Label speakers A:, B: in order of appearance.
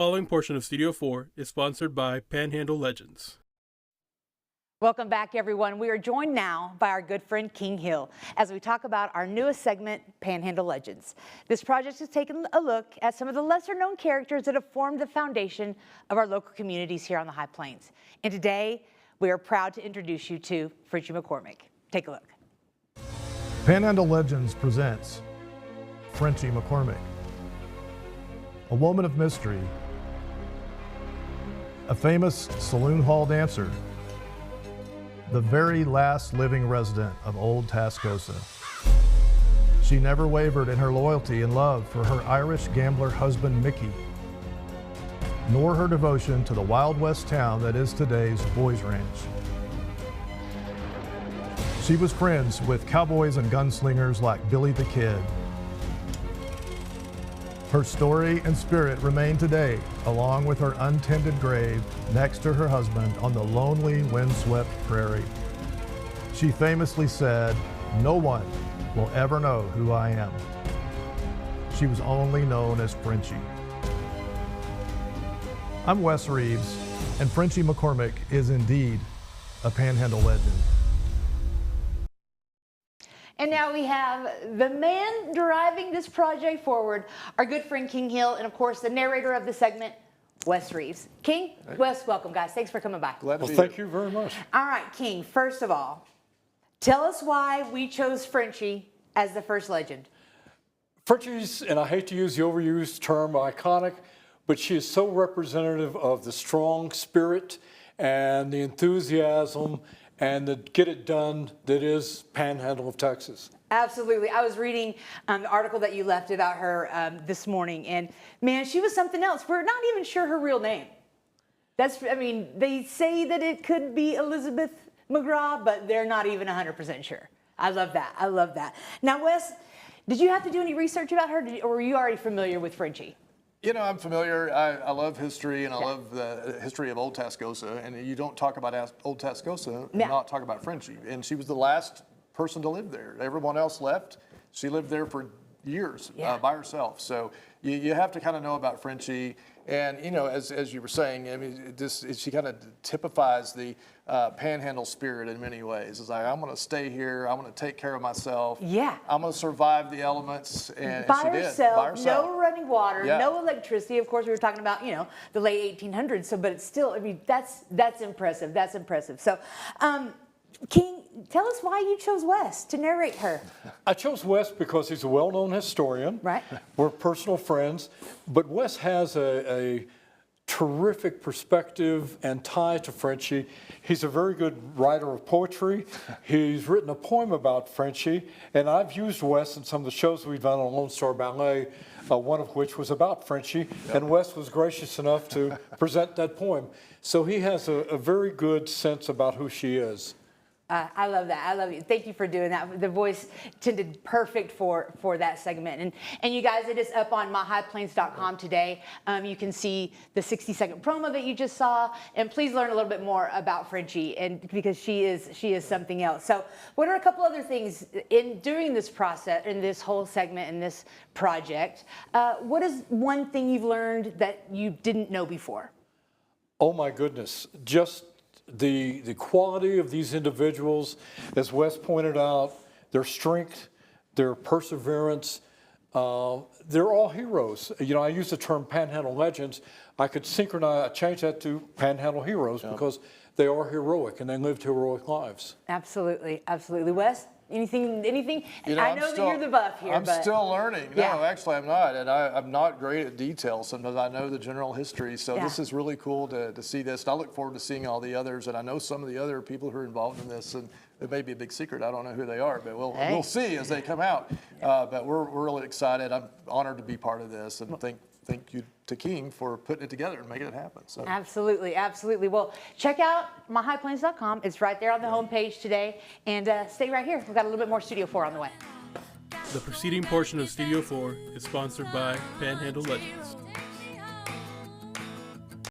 A: The following portion of Studio 4 is sponsored by Panhandle Legends.
B: Welcome back, everyone. We are joined now by our good friend King Hill as we talk about our newest segment, Panhandle Legends. This project has taken a look at some of the lesser-known characters that have formed the foundation of our local communities here on the High Plains. And today, we are proud to introduce you to Frenchie McCormick. Take a look.
C: Panhandle Legends presents Frenchie McCormick, a woman of mystery, a famous saloon hall dancer, the very last living resident of Old Tascosa. She never wavered in her loyalty and love for her Irish gambler husband Mickey, nor her devotion to the Wild West town that is today's Boys Ranch. She was friends with cowboys and gunslingers like Billy the Kid. Her story and spirit remain today, along with her untended grave next to her husband on the lonely, windswept prairie. She famously said, "No one will ever know who I am." She was only known as Frenchie. I'm Wes Reeves, and Frenchie McCormick is indeed a Panhandle legend.
B: And now we have the man driving this project forward, our good friend King Hill, and of course the narrator of the segment, Wes Reeves. King, Wes, welcome guys. Thanks for coming by.
D: Glad to be here. Thank you very much.
B: All right, King, first of all, tell us why we chose Frenchie as the first legend.
D: Frenchie's, and I hate to use the overused term iconic, but she is so representative of the strong spirit and the enthusiasm and the get it done that is Panhandle of Texas.
B: Absolutely. I was reading the article that you left about her this morning, and man, she was something else. We're not even sure her real name. I mean, they say that it could be Elizabeth McGraw, but they're not even 100% sure. I love that. I love that. Now, Wes, did you have to do any research about her, or were you already familiar with Frenchie?
E: You know, I'm familiar. I love history, and I love the history of Old Tascosa. And you don't talk about Old Tascosa and not talk about Frenchie. And she was the last person to live there. Everyone else left. She lived there for years by herself. So you have to kind of know about Frenchie. And, you know, as you were saying, I mean, she kind of typifies the Panhandle spirit in many ways. It's like, I'm going to stay here. I'm going to take care of myself. Yeah. I'm going to survive the elements. And
B: by
E: she
B: herself,
E: did. By herself.
B: No running water, no electricity. Of course, we were talking about, you know, the late 1800s. So, but it's still, I mean, that's impressive. That's impressive. So, King, tell us why you chose Wes to narrate her.
D: I chose Wes because he's a well-known historian. Right. We're personal friends. But Wes has a terrific perspective and tie to Frenchie. He's a very good writer of poetry. He's written a poem about Frenchie. And I've used Wes in some of the shows we've done on Lone Star Ballet, one of which was about Frenchie. And Wes was gracious enough to present that poem. So he has a very good sense about who she is.
B: I love that. I love you. Thank you for doing that. The voice tended perfect for that segment. And you guys, it is up on myhighplains.com today. You can see the 60-second promo that you just saw, and please learn a little bit more about Frenchie, and because she is something else. So, what are a couple other things during this process, in this whole segment, in this project? What is one thing you've learned that you didn't know before?
D: Oh my goodness! Just the quality of these individuals, as Wes pointed out, their strength, their perseverance, they're all heroes. You know, I use the term Panhandle Legends. I could change that to Panhandle Heroes because they are heroic and they lived heroic lives.
B: Absolutely, absolutely. Wes? Anything?
E: You know,
B: I know that you're the buff here.
E: I'm still learning. No, actually I'm not. And I'm not great at details. Sometimes I know the general history. So this is really cool to see this. And I look forward to seeing all the others. And I know some of the other people who are involved in this. And it may be a big secret. I don't know who they are. But we'll see as they come out. But we're really excited. I'm honored to be part of this. And thank you to King for putting it together and making it happen. So.
B: Absolutely, absolutely. Well, check out myhighplains.com. It's right there on the homepage today. And stay right here. We've got a little bit more Studio 4 on the way.
A: The preceding portion of Studio 4 is sponsored by Panhandle Legends.